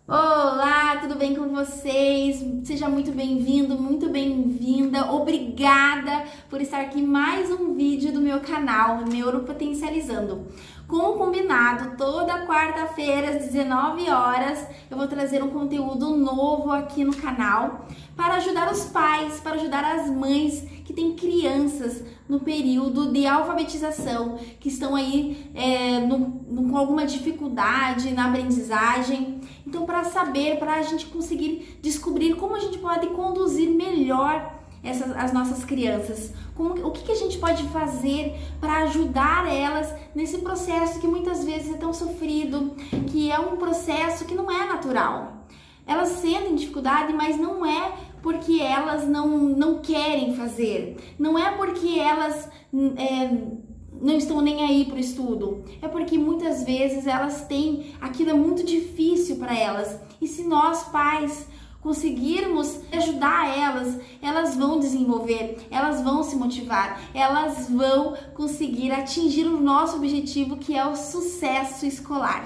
Olá, tudo bem com vocês? Seja muito bem-vindo, muito bem-vinda. Obrigada por estar aqui em mais um vídeo do meu canal Neuropotencializando. Como combinado, toda quarta-feira às 19 horas eu vou trazer um conteúdo novo aqui no canal para ajudar os pais, para ajudar as mães que têm crianças no período de alfabetização, que estão aí com alguma dificuldade na aprendizagem. Então, para saber, para a gente conseguir descobrir como a gente pode conduzir melhor as nossas crianças, o que a gente pode fazer para ajudar elas nesse processo que muitas vezes é tão sofrido, que é um processo que não é natural. Elas sentem dificuldade, mas não é porque elas não querem fazer, não é porque elas não estão nem aí para o estudo, é porque muitas vezes elas têm, aquilo é muito difícil para elas, e se nós pais conseguirmos ajudar elas vão desenvolver, elas vão se motivar, elas vão conseguir atingir o nosso objetivo, que é o sucesso escolar.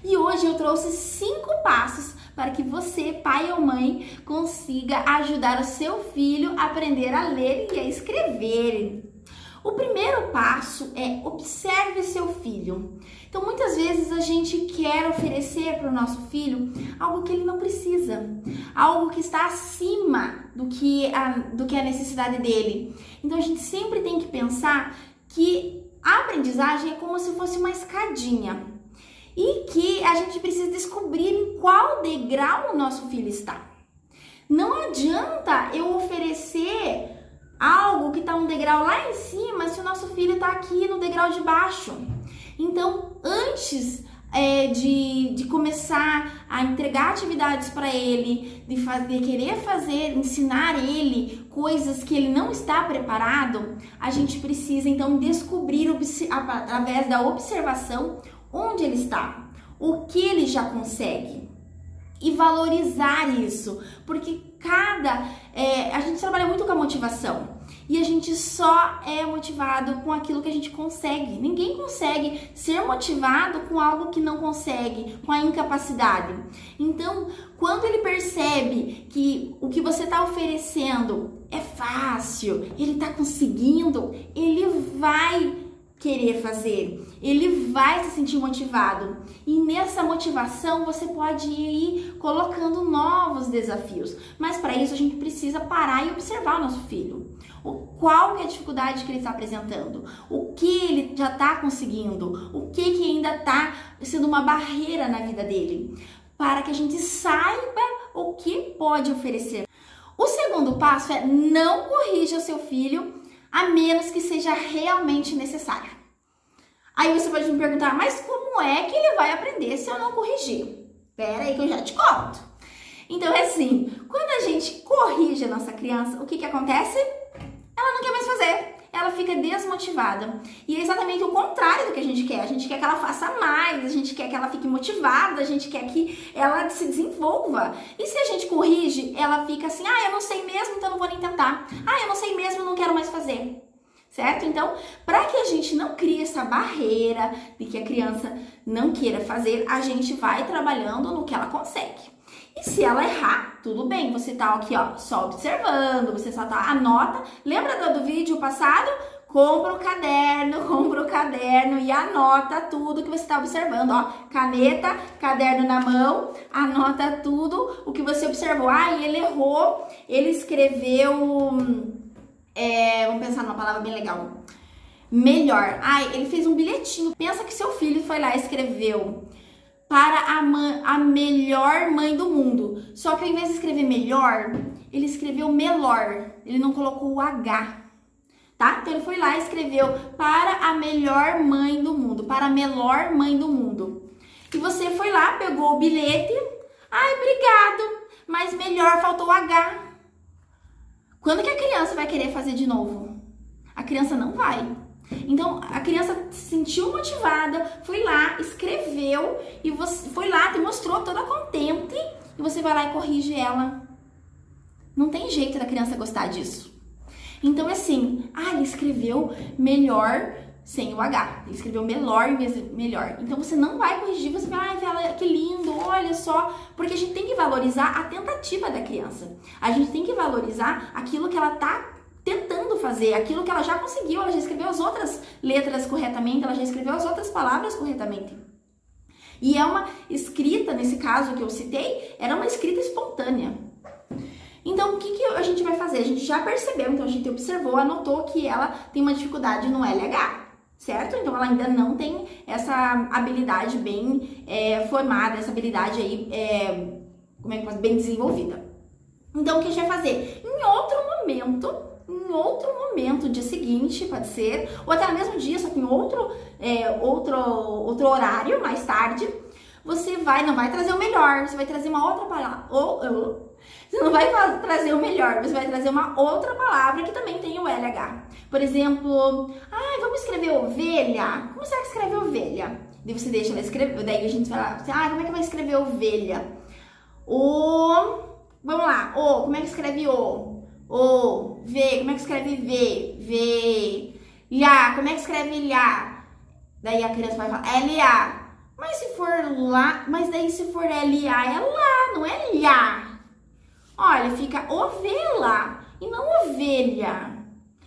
E hoje eu trouxe 5 passos para que você, pai ou mãe, consiga ajudar o seu filho a aprender a ler e a escrever. O primeiro passo é observe seu filho. Então, muitas vezes a gente quer oferecer para o nosso filho algo que ele não precisa, algo que está acima do que a necessidade dele. Então, a gente sempre tem que pensar que a aprendizagem é como se fosse uma escadinha e que a gente precisa descobrir em qual degrau o nosso filho está. Não adianta eu oferecer algo que está um degrau lá em cima se o nosso filho está aqui no degrau de baixo. Então, antes de começar a entregar atividades para ele, de querer fazer, ensinar ele coisas que ele não está preparado, a gente precisa então descobrir através da observação onde ele está, o que ele já consegue. E valorizar isso, porque a gente trabalha muito com a motivação e a gente só é motivado com aquilo que a gente consegue. Ninguém consegue ser motivado com algo que não consegue, com a incapacidade. Então, quando ele percebe que o que você está oferecendo é fácil, ele está conseguindo, ele vai querer fazer, ele vai se sentir motivado, e nessa motivação você pode ir colocando novos desafios, mas para isso a gente precisa parar e observar o nosso filho. Qual que é a dificuldade que ele está apresentando, o que ele já está conseguindo, o que ainda está sendo uma barreira na vida dele, para que a gente saiba o que pode oferecer. O segundo passo é não corrija o seu filho a menos que seja realmente necessário. Aí você pode me perguntar, mas como é que ele vai aprender se eu não corrigir? Pera aí que eu já te conto. Então é assim, quando a gente corrige a nossa criança, o que acontece? Ela não quer mais fazer, ela fica desmotivada. E é exatamente o contrário do que a gente quer. A gente quer que ela faça mais, a gente quer que ela fique motivada, a gente quer que ela se desenvolva. E se a gente corrige, ela fica assim, eu não sei mesmo, então não vou nem tentar. Eu não sei mesmo, não quero mais fazer. Certo? Então, para que a gente não crie essa barreira de que a criança não queira fazer, a gente vai trabalhando no que ela consegue. E se ela errar, tudo bem, você tá aqui, só observando, você só anota. Lembra do vídeo passado? Compra o caderno e anota tudo que você está observando, caneta, caderno na mão, anota tudo o que você observou. E ele errou, ele escreveu, vamos pensar numa palavra bem legal, melhor. Ele fez um bilhetinho. Pensa que seu filho foi lá e escreveu para a melhor mãe do mundo. Só que ao invés de escrever melhor, ele escreveu melhor. Ele não colocou o H, tá? Então ele foi lá e escreveu para a melhor mãe do mundo, para a melhor mãe do mundo. E você foi lá, pegou o bilhete. Obrigado, mas melhor faltou o H. Quando que a criança vai querer fazer de novo? A criança não vai. Então, a criança se sentiu motivada, foi lá, escreveu, e você foi lá, te mostrou toda contente, e você vai lá e corrige ela. Não tem jeito da criança gostar disso. Então, assim, ele escreveu melhor sem o H. Ele escreveu melhor em vez de melhor. Então, você não vai corrigir, você vai, que lindo, olha só, porque a gente tem que valorizar a tentativa da criança. A gente tem que valorizar aquilo que ela tá tentando fazer, aquilo que ela já conseguiu, ela já escreveu as outras letras corretamente, ela já escreveu as outras palavras corretamente. E é uma escrita, nesse caso que eu citei, era uma escrita espontânea. Então, o que a gente vai fazer? A gente já percebeu, então a gente observou, anotou que ela tem uma dificuldade no LH, certo? Então, ela ainda não tem essa habilidade bem formada, essa habilidade aí, bem desenvolvida. Então, o que a gente vai fazer? Em outro momento, dia seguinte, pode ser, ou até no mesmo dia, só que em outro horário, mais tarde, você não vai trazer o melhor, você vai trazer uma outra palavra, você não vai trazer o melhor, você vai trazer uma outra palavra que também tem o LH. Por exemplo, vamos escrever ovelha? Como será que escreve ovelha? Daí você deixa ela escrever, daí a gente fala assim, como é que vai escrever ovelha? Vamos lá, como é que escreve V, como é que escreve V? Lhá, como é que escreve lhá? Daí a criança vai falar, L-A. Mas se for lá, se for L-A, é lá, não é lhá. Olha, fica ovela e não ovelha.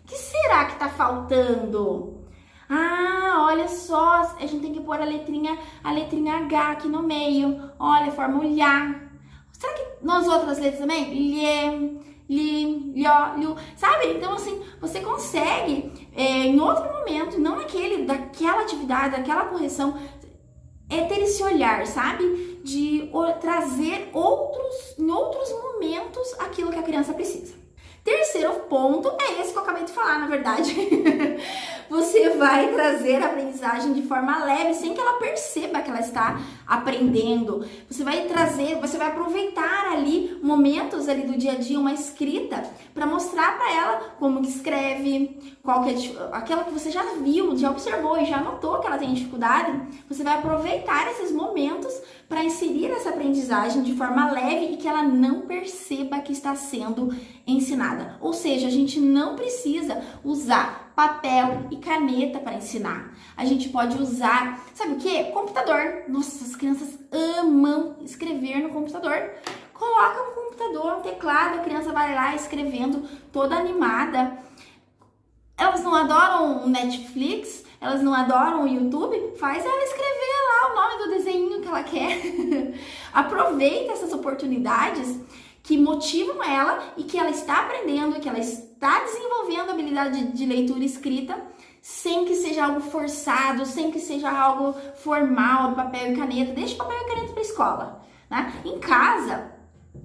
O que será que tá faltando? Olha só, a gente tem que pôr a letrinha H aqui no meio. Olha, forma o lhá. Será que nas outras letras também? Lhê, li, lió, liu. Sabe? Então, assim, você consegue, em outro momento, não daquela atividade, daquela correção, ter esse olhar, sabe? De trazer em outros momentos aquilo que a criança precisa. Terceiro ponto é esse que eu acabei de falar, na verdade. Você vai trazer a aprendizagem de forma leve, sem que ela perceba que ela está aprendendo. Você vai aproveitar ali momentos ali do dia a dia, uma escrita, para mostrar para ela como que escreve, qual que é aquela que você já viu, já observou e já notou que ela tem dificuldade. Você vai aproveitar esses momentos para inserir essa aprendizagem de forma leve e que ela não perceba que está sendo ensinada. Ou seja, a gente não precisa usar papel e caneta para ensinar. A gente pode usar, sabe o que? Computador. Nossa, as crianças amam escrever no computador. Coloca no computador, um teclado, a criança vai lá escrevendo toda animada. Elas não adoram o Netflix? Elas não adoram o YouTube? Faz ela escrever lá o nome do desenho que ela quer. Aproveita essas oportunidades que motivam ela e que ela está aprendendo, que ela está desenvolvendo a habilidade de leitura e escrita, sem que seja algo forçado, sem que seja algo formal, de papel e caneta. Deixa o papel e caneta para a escola, né? Em casa,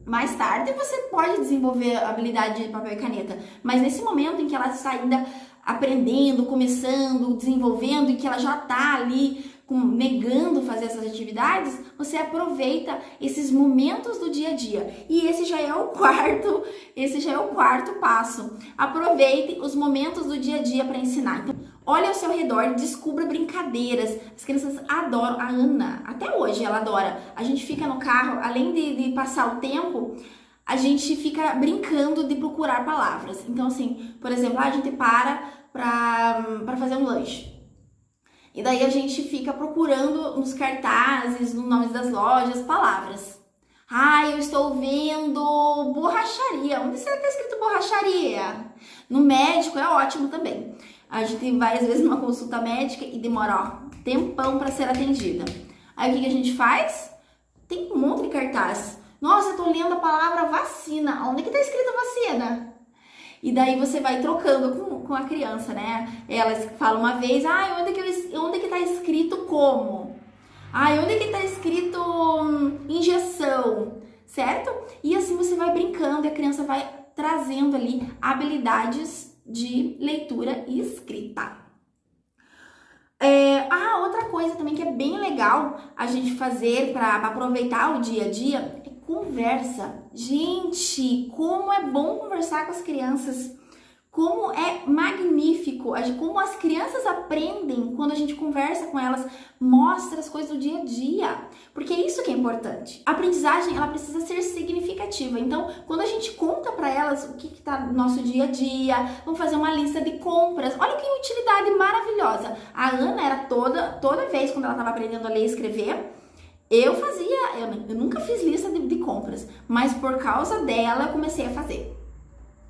mais tarde, você pode desenvolver a habilidade de papel e caneta, mas nesse momento em que ela está ainda aprendendo, começando, desenvolvendo e que ela já está ali negando fazer essas atividades, você aproveita esses momentos do dia a dia. E esse já é o quarto passo. Aproveite os momentos do dia a dia para ensinar. Então, olha ao seu redor, descubra brincadeiras. As crianças adoram. A Ana, até hoje ela adora. A gente fica no carro, além de passar o tempo, a gente fica brincando de procurar palavras. Então, assim, por exemplo, a gente para fazer um lanche. E daí a gente fica procurando nos cartazes, nos nomes das lojas, palavras. Eu estou vendo borracharia. Onde será que está escrito borracharia? No médico é ótimo também. A gente vai, às vezes, numa consulta médica e demora, tempão para ser atendida. Aí o que a gente faz? Tem um monte de cartaz. Nossa, eu tô lendo a palavra vacina. Onde que tá escrito vacina? E daí você vai trocando com a criança, né? Elas falam uma vez, onde que tá escrito como? Onde que tá escrito injeção? Certo? E assim você vai brincando e a criança vai trazendo ali habilidades de leitura e escrita. Outra coisa também que é bem legal a gente fazer para aproveitar o dia a dia é conversa. Gente, como é bom conversar com as crianças, como é magnífico, como as crianças aprendem quando a gente conversa com elas, mostra as coisas do dia a dia, porque é isso que é importante. A aprendizagem, ela precisa ser significativa, então quando a gente conta para elas o que tá no nosso dia a dia, vamos fazer uma lista de compras, olha que utilidade maravilhosa. A Ana era toda vez quando ela estava aprendendo a ler e escrever, eu nunca fiz lista de compras, mas por causa dela eu comecei a fazer.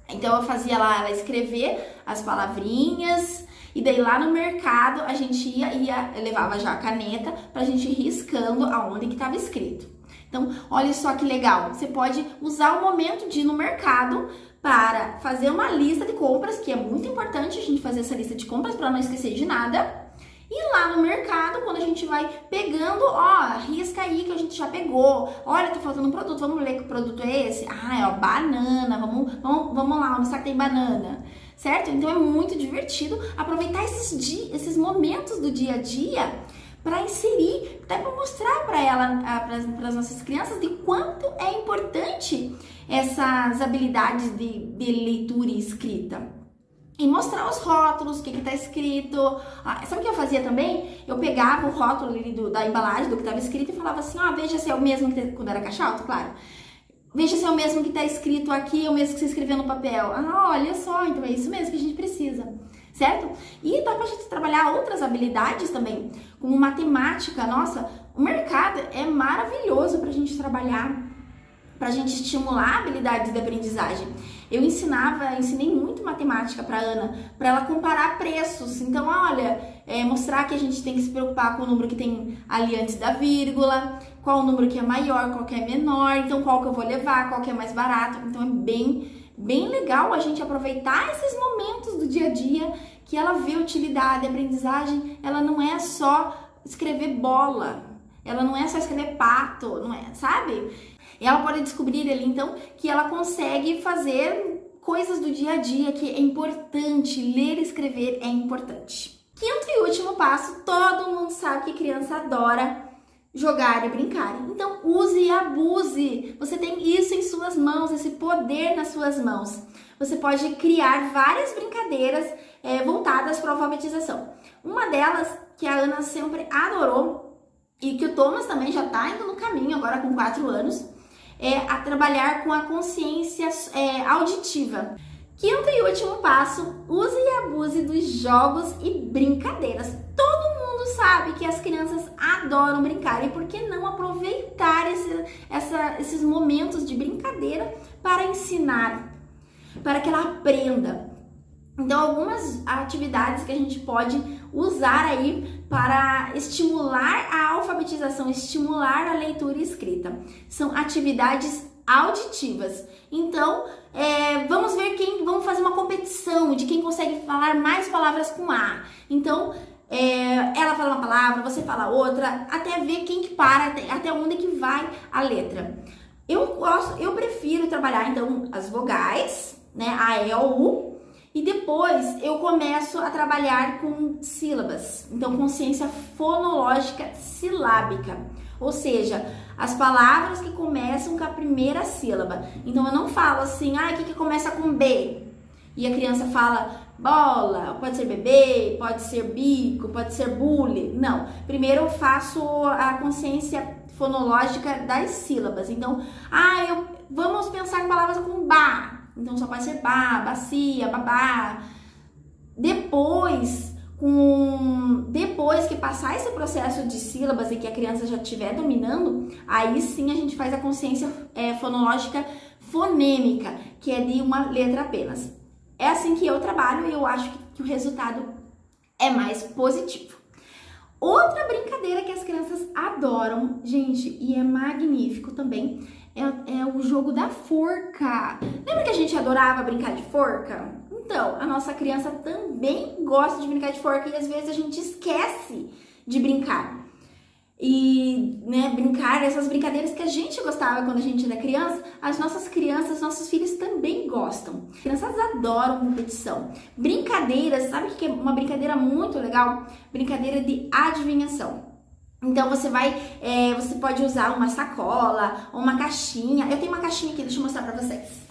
Então eu fazia lá ela escrever as palavrinhas, e daí lá no mercado a gente eu levava já a caneta pra gente ir riscando aonde que estava escrito. Então, olha só que legal, você pode usar o momento de ir no mercado para fazer uma lista de compras, que é muito importante a gente fazer essa lista de compras para não esquecer de nada. E lá no mercado, quando a gente vai pegando, ó, risca aí que a gente já pegou. Olha, tá faltando um produto, vamos ler que produto é esse? Ah, é ó, banana, vamos lá, onde está que tem banana? Certo? Então é muito divertido aproveitar esses momentos do dia a dia para inserir, até para mostrar para as nossas crianças de quanto é importante essas habilidades de leitura e escrita. E mostrar os rótulos, o que está escrito. Sabe o que eu fazia também? Eu pegava o rótulo ali da embalagem, do que estava escrito, e falava assim, veja se é o mesmo que quando era caixa alta, claro. Veja se é o mesmo que está escrito aqui, é o mesmo que você escreveu no papel. Olha só, então é isso mesmo que a gente precisa, certo? E dá pra gente trabalhar outras habilidades também, como matemática. Nossa, o mercado é maravilhoso pra gente trabalhar, pra gente estimular habilidades de aprendizagem. Eu ensinei muito matemática para Ana, para ela comparar preços. Então, olha, mostrar que a gente tem que se preocupar com o número que tem ali antes da vírgula, qual o número que é maior, qual que é menor, então qual que eu vou levar, qual que é mais barato. Então, é bem legal a gente aproveitar esses momentos do dia a dia que ela vê utilidade. A aprendizagem, ela não é só escrever bola, ela não é só escrever pato, não é, sabe? E ela pode descobrir ali, então, que ela consegue fazer coisas do dia a dia, que é importante, ler e escrever é importante. Quinto e último passo, todo mundo sabe que criança adora jogar e brincar. Então, use e abuse. Você tem isso em suas mãos, esse poder nas suas mãos. Você pode criar várias brincadeiras voltadas para a alfabetização. Uma delas, que a Ana sempre adorou, e que o Thomas também já está indo no caminho, agora com 4 anos, a trabalhar com a consciência auditiva. Quinto e último passo, use e abuse dos jogos e brincadeiras. Todo mundo sabe que as crianças adoram brincar, e por que não aproveitar esses momentos de brincadeira para ensinar, para que ela aprenda. Então, algumas atividades que a gente pode usar aí para estimular a alfabetização, estimular a leitura e escrita. São atividades auditivas. Então, vamos fazer uma competição de quem consegue falar mais palavras com A. Então, ela fala uma palavra, você fala outra, até ver quem que para, até onde que vai a letra. Eu prefiro trabalhar, então, as vogais, né, A, E, O, U, e depois eu começo a trabalhar com sílabas, então consciência fonológica silábica, ou seja, as palavras que começam com a primeira sílaba. Então eu não falo assim, o que começa com B? E a criança fala bola, pode ser bebê, pode ser bico, pode ser bule. Não, primeiro eu faço a consciência fonológica das sílabas. Então, vamos pensar em palavras com ba. Então só pode ser ba, bacia, babá. Depois que passar esse processo de sílabas e que a criança já estiver dominando, aí sim a gente faz a consciência fonológica fonêmica, que é de uma letra apenas. É assim que eu trabalho e eu acho que o resultado é mais positivo. Outra brincadeira que as crianças adoram, gente, e é magnífico também, é o jogo da forca. Lembra que a gente adorava brincar de forca? Então, a nossa criança também gosta de brincar de forca e às vezes a gente esquece de brincar. E, brincar essas brincadeiras que a gente gostava quando a gente era criança, as nossas crianças, nossos filhos também gostam. As crianças adoram competição. Brincadeiras, sabe o que é uma brincadeira muito legal? Brincadeira de adivinhação. Então você pode usar uma sacola ou uma caixinha. Eu tenho uma caixinha aqui, deixa eu mostrar pra vocês.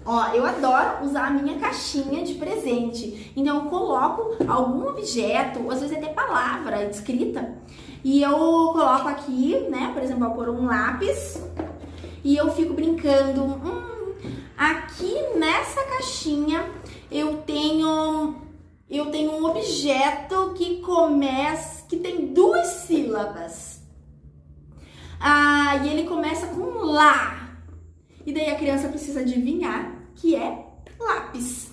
Ó, eu adoro usar a minha caixinha de presente. Então eu coloco algum objeto, às vezes até palavra escrita, e eu coloco aqui, por exemplo, vou pôr um lápis e eu fico brincando. Aqui nessa caixinha eu tenho um objeto que começa que tem 2 sílabas. E ele começa com lá. E daí a criança precisa adivinhar que é lápis.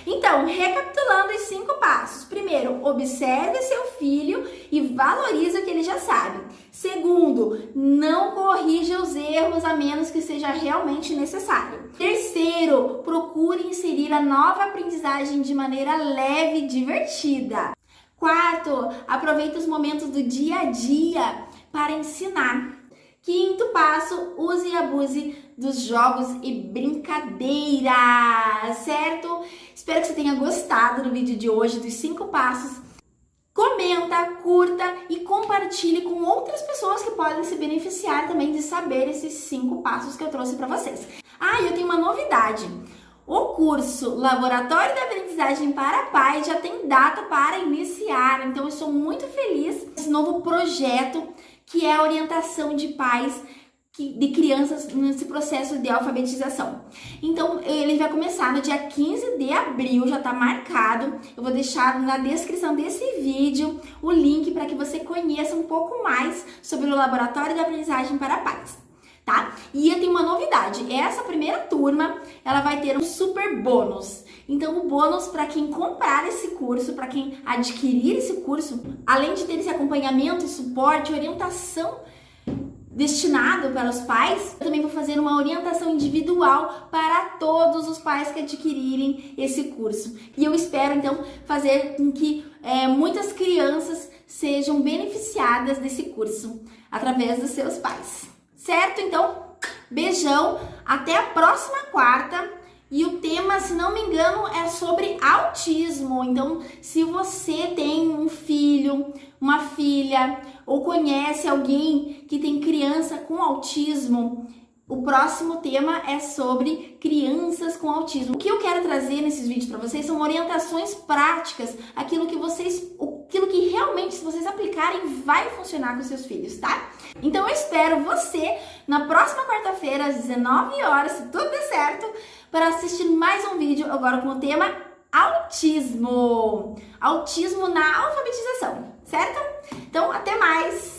Então, recapitulando os 5 passos. Primeiro, observe seu filho e valorize o que ele já sabe. Segundo, não corrija os erros a menos que seja realmente necessário. Terceiro, procure inserir a nova aprendizagem de maneira leve e divertida. Quarto, aproveite os momentos do dia a dia para ensinar. Quinto passo, use e abuse dos jogos e brincadeiras, certo? Espero que você tenha gostado do vídeo de hoje, dos 5 passos. Comenta, curta e compartilhe com outras pessoas que podem se beneficiar também de saber esses 5 passos que eu trouxe para vocês. Eu tenho uma novidade. O curso Laboratório da Aprendizagem para Pais já tem data para iniciar, então eu sou muito feliz com esse novo projeto que é a orientação de pais de crianças nesse processo de alfabetização. Então, ele vai começar no dia 15 de abril, já está marcado. Eu vou deixar na descrição desse vídeo o link para que você conheça um pouco mais sobre o Laboratório da Aprendizagem para Pais, tá? E eu tenho uma novidade, essa primeira turma, ela vai ter um super bônus. Então, o bônus para quem comprar esse curso, para quem adquirir esse curso, além de ter esse acompanhamento, suporte, orientação destinado para os pais, eu também vou fazer uma orientação individual para todos os pais que adquirirem esse curso. E eu espero, então, fazer com que muitas crianças sejam beneficiadas desse curso através dos seus pais. Certo? Então, beijão, até a próxima quarta. E o tema, se não me engano, é sobre autismo. Então, se você tem um filho, uma filha, ou conhece alguém que tem criança com autismo, o próximo tema é sobre crianças com autismo. O que eu quero trazer nesses vídeos para vocês são orientações práticas, aquilo que realmente, se vocês aplicarem, vai funcionar com seus filhos, tá? Então eu espero você na próxima quarta-feira, às 19 horas, se tudo der certo, para assistir mais um vídeo agora com o tema autismo. Autismo na alfabetização, certo? Então, até mais!